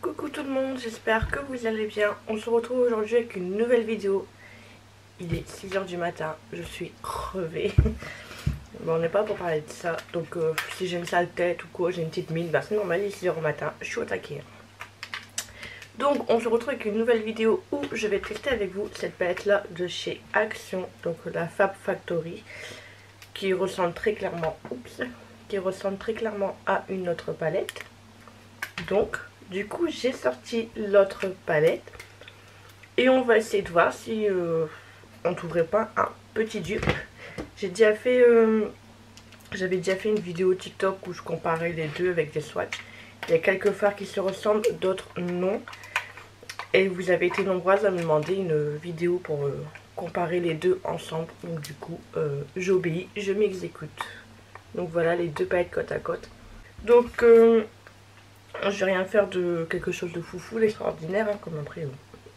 Coucou tout le monde, j'espère que vous allez bien. On se retrouve aujourd'hui avec une nouvelle vidéo. Il est 6h du matin, je suis crevée. Bon, on n'est pas pour parler de ça, donc si j'ai une sale tête ou quoi, j'ai une petite mine, bah c'est normal, il est 6h du matin, je suis au taquet. Donc on se retrouve avec une nouvelle vidéo où je vais tester avec vous cette palette là de chez Action, donc la Fab Factory, qui ressemble très clairement, à une autre palette. Donc du coup j'ai sorti l'autre palette et on va essayer de voir si on ne trouverait pas un petit dupe. J'avais déjà fait une vidéo TikTok où je comparais les deux avec des swatchs. Il y a quelques fards qui se ressemblent, d'autres non. Et vous avez été nombreuses à me demander une vidéo pour comparer les deux ensemble. Donc du coup j'obéis, je m'exécute. Donc voilà les deux palettes côte à côte. Donc je vais rien faire de quelque chose de foufou, d'extraordinaire, hein, comme après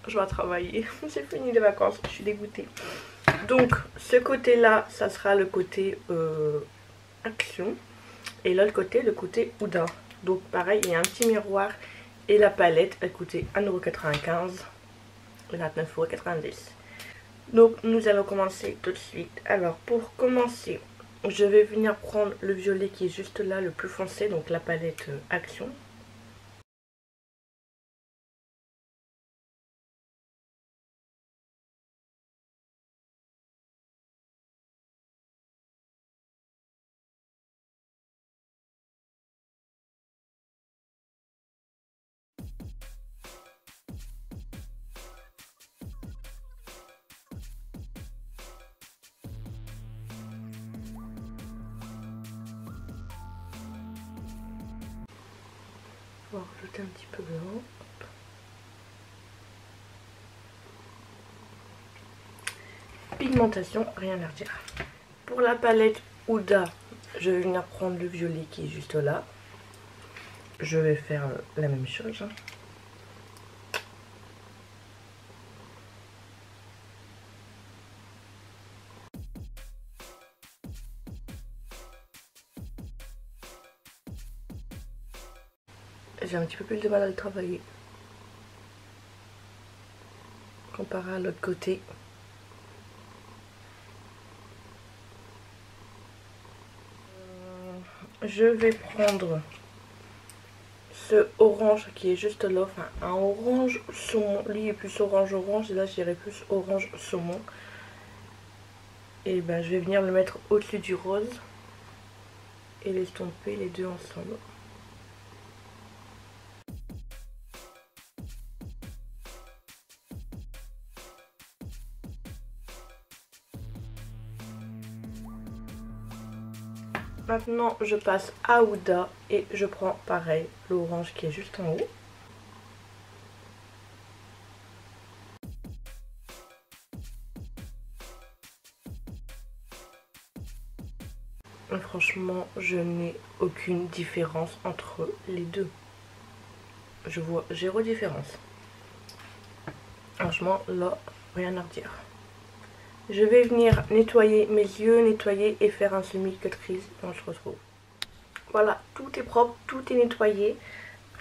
je dois travailler. C'est fini les vacances, je suis dégoûtée. Donc ce côté là, ça sera le côté Action. Et l'autre côté, le côté Huda. Donc pareil, il y a un petit miroir. Et la palette, elle coûtait 1,95 € et 29,90 €. Donc nous allons commencer tout de suite. Alors pour commencer, je vais venir prendre le violet qui est juste là, le plus foncé, donc la palette Action. On va rajouter un petit peu blanc. Pigmentation, rien à redire. Pour la palette Huda, je vais venir prendre le violet qui est juste là. Je vais faire la même chose. J'ai un petit peu plus de mal à le travailler comparé à l'autre côté. Je vais prendre ce orange qui est juste là, enfin un orange saumon. Lui est plus orange et là j'irai plus orange saumon. Et ben je vais venir le mettre au-dessus du rose et l'estomper les deux ensemble. Maintenant je passe à Huda et je prends pareil l'orange qui est juste en haut. Et franchement je n'ai aucune différence entre les deux. Je vois zéro différence. Franchement là rien à redire. Je vais venir nettoyer mes yeux, nettoyer et faire un semi-cut-crease. On se retrouve. Voilà, tout est propre, tout est nettoyé.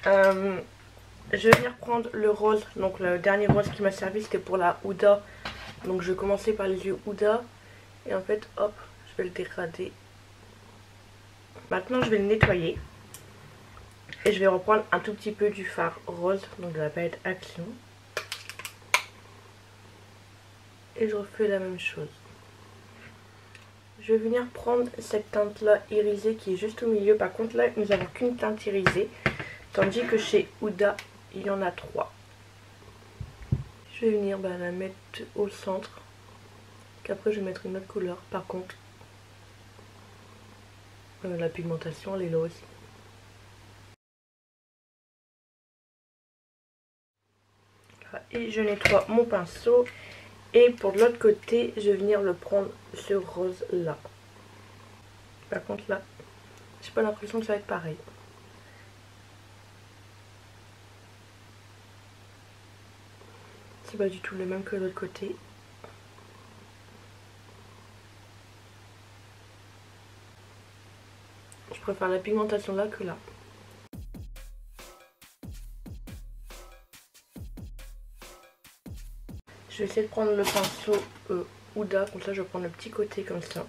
Je vais venir prendre le rose. Donc le dernier rose qui m'a servi, c'était pour la Huda. Donc je vais commencer par les yeux Huda. Et en fait, hop, je vais le dégrader. Maintenant, je vais le nettoyer. Et je vais reprendre un tout petit peu du fard rose, donc de la palette Action. Et je refais la même chose. Je vais venir prendre cette teinte là irisée qui est juste au milieu. Par contre là nous n'avons qu'une teinte irisée. Tandis que chez Huda il y en a 3. Je vais venir la mettre au centre. Qu'après je vais mettre une autre couleur. Par contre la pigmentation elle est là aussi. Et je nettoie mon pinceau. Et pour l'autre côté, je vais venir le prendre ce rose là. Par contre là, j'ai pas l'impression que ça va être pareil. C'est pas du tout le même que l'autre côté. Je préfère la pigmentation là que là. Je vais essayer de prendre le pinceau Huda, comme ça je vais prendre le petit côté comme ça.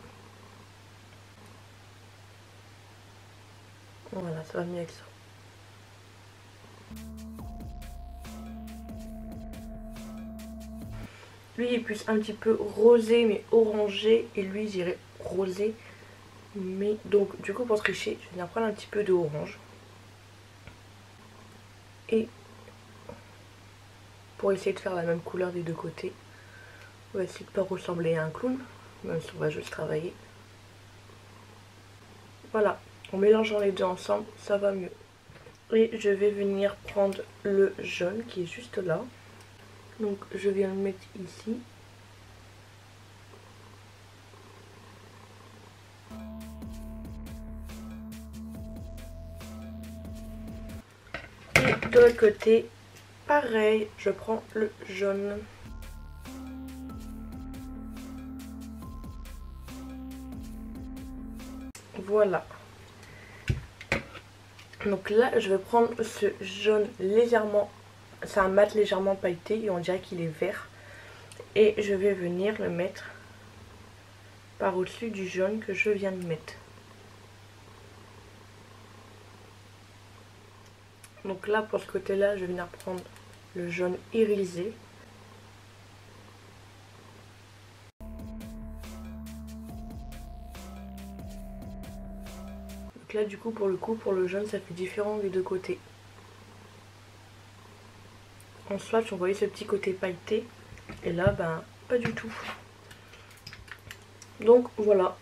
Voilà, ça va mieux avec ça. Lui il est plus un petit peu rosé mais orangé, et lui j'irais rosé. Mais donc du coup pour tricher, je vais venir prendre un petit peu de orange. Et pour essayer de faire la même couleur des deux côtés. On va essayer de ne pas ressembler à un clown, même si on va juste travailler. Voilà, en mélangeant les deux ensemble, ça va mieux. Et je vais venir prendre le jaune qui est juste là. Donc je viens le mettre ici. Et de l'autre côté, pareil, je prends le jaune. Voilà. Donc là, je vais prendre ce jaune légèrement, c'est un mat légèrement pailleté et on dirait qu'il est vert. Et je vais venir le mettre par au-dessus du jaune que je viens de mettre. Donc là, pour ce côté-là, je vais venir prendre le jaune irisé. Donc là, du coup, pour le jaune, ça fait différent des deux côtés. En swatch, on voyait ce petit côté pailleté. Et là, ben, pas du tout. Donc voilà,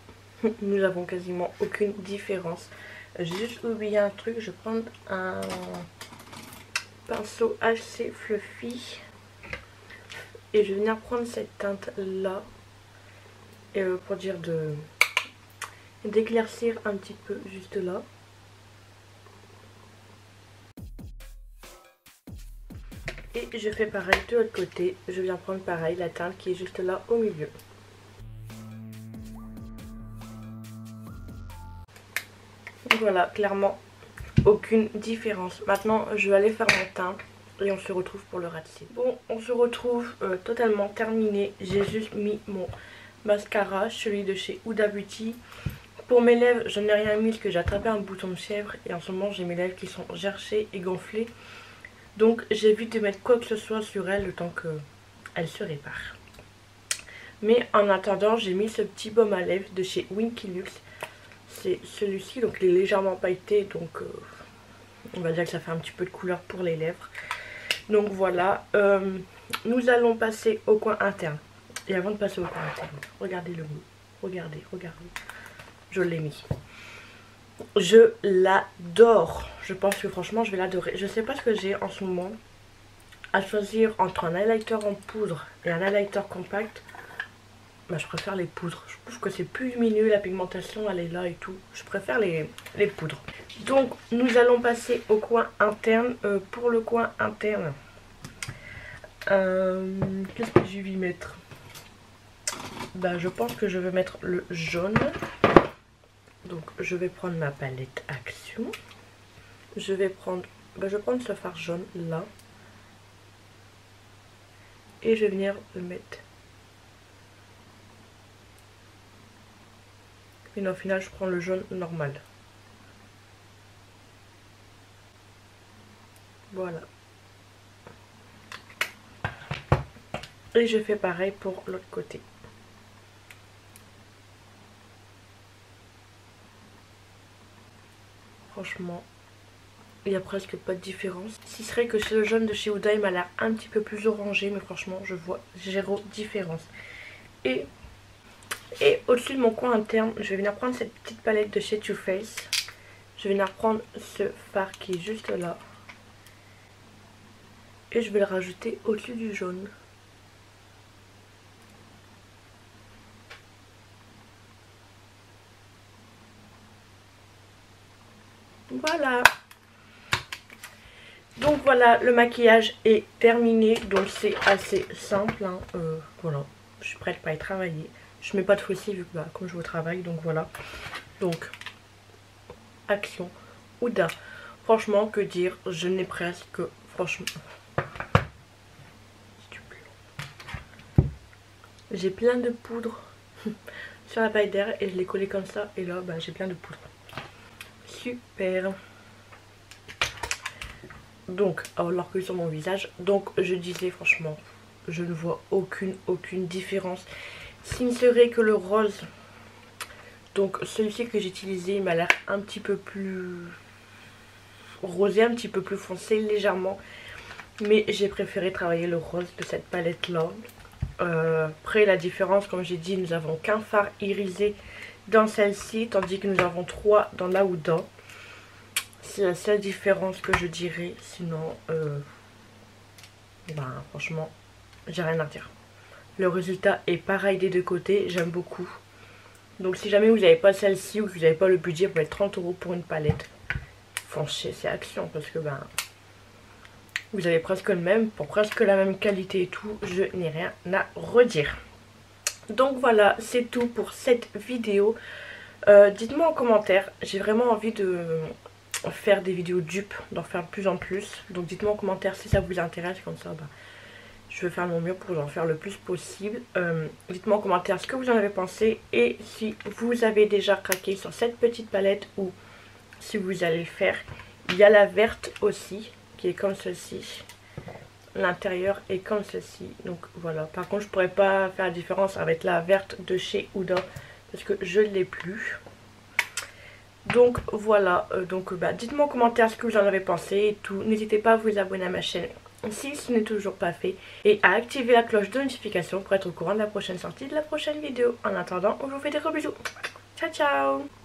nous avons quasiment aucune différence. J'ai juste oublié un truc, je vais prendre un pinceau HC Fluffy. Et je vais venir prendre cette teinte là. Et pour dire d'éclaircir un petit peu juste là. Et je fais pareil de l'autre côté. Je viens prendre pareil la teinte qui est juste là au milieu. Voilà, clairement aucune différence. Maintenant je vais aller faire mon teint et on se retrouve pour le ratisser. Bon, on se retrouve totalement terminé. J'ai juste mis mon mascara, celui de chez Huda Beauty. Pour mes lèvres, je n'ai rien mis parce que j'ai attrapé un bouton de fièvre et en ce moment j'ai mes lèvres qui sont gerchées et gonflées. Donc j'évite de mettre quoi que ce soit sur elles le temps qu'elles se réparent. Mais en attendant, j'ai mis ce petit baume à lèvres de chez Winky Lux. C'est celui-ci, donc il est légèrement pailleté, donc on va dire que ça fait un petit peu de couleur pour les lèvres. Donc voilà, nous allons passer au coin interne. Et avant de passer au coin interne, regardez le mou, regardez, je l'ai mis. Je l'adore, je pense que franchement je vais l'adorer. Je sais pas ce que j'ai en ce moment à choisir entre un highlighter en poudre et un highlighter compact. Bah, je préfère les poudres. Je trouve que c'est plus lumineux, la pigmentation elle est là et tout. Je préfère les poudres. Donc nous allons passer au coin interne. Pour le coin interne, qu'est-ce que je vais y mettre? Bah, je pense que je vais mettre le jaune. Donc je vais prendre ma palette Action. Je vais prendre ce fard jaune là. Et je vais venir le mettre. Et au final je prends le jaune normal. Voilà. Et je fais pareil pour l'autre côté. Franchement, il n'y a presque pas de différence. Ce serait que le jaune de chez Huda il m'a l'air un petit peu plus orangé, mais franchement je vois zéro différence. Et au-dessus de mon coin interne, je vais venir prendre cette petite palette de chez Too Faced. Je vais venir prendre ce fard qui est juste là. Et je vais le rajouter au-dessus du jaune. Voilà. Donc voilà, le maquillage est terminé. Donc c'est assez simple. Hein. Voilà, je suis prête pour y travailler. Je mets pas de faux cils vu que bah, comme je vais au travail. Donc voilà. Donc, Action, Huda. Franchement, que dire, je n'ai presque... Franchement... J'ai plein de poudre sur la paille d'air et je l'ai collé comme ça. Et là, bah, j'ai plein de poudre. Super. Donc, alors que sur mon visage. Donc, je disais franchement, je ne vois aucune différence. S'il ne serait que le rose. Donc, celui-ci que j'ai utilisé, il m'a l'air un petit peu plus rosé, un petit peu plus foncé, légèrement. Mais j'ai préféré travailler le rose de cette palette-là. Après, la différence, comme j'ai dit, nous n'avons qu'un fard irisé dans celle-ci, tandis que nous avons 3 dans la Huda. C'est la seule différence que je dirais. Sinon, ben, franchement, j'ai rien à dire. Le résultat est pareil des deux côtés, j'aime beaucoup. Donc si jamais vous n'avez pas celle-ci ou que vous n'avez pas le budget, vous pouvez mettre 30 € pour une palette. Foncez, c'est action parce que ben vous avez presque le même, pour presque la même qualité et tout, je n'ai rien à redire. Donc voilà, c'est tout pour cette vidéo. Dites-moi en commentaire, j'ai vraiment envie de faire des vidéos dupes, d'en faire de plus en plus. Donc dites-moi en commentaire si ça vous intéresse, comme ça bah, je vais faire mon mieux pour en faire le plus possible. Dites-moi en commentaire ce que vous en avez pensé et si vous avez déjà craqué sur cette petite palette ou si vous allez le faire. Il y a la verte aussi qui est comme celle-ci. L'intérieur est comme ceci. Donc voilà. Par contre je pourrais pas faire la différence avec la verte de chez Huda parce que je ne l'ai plus. Donc voilà. Bah, dites-moi en commentaire ce que vous en avez pensé et tout. N'hésitez pas à vous abonner à ma chaîne si ce n'est toujours pas fait et à activer la cloche de notification pour être au courant de la prochaine sortie de la prochaine vidéo. En attendant, on vous fait des gros bisous. Ciao ciao.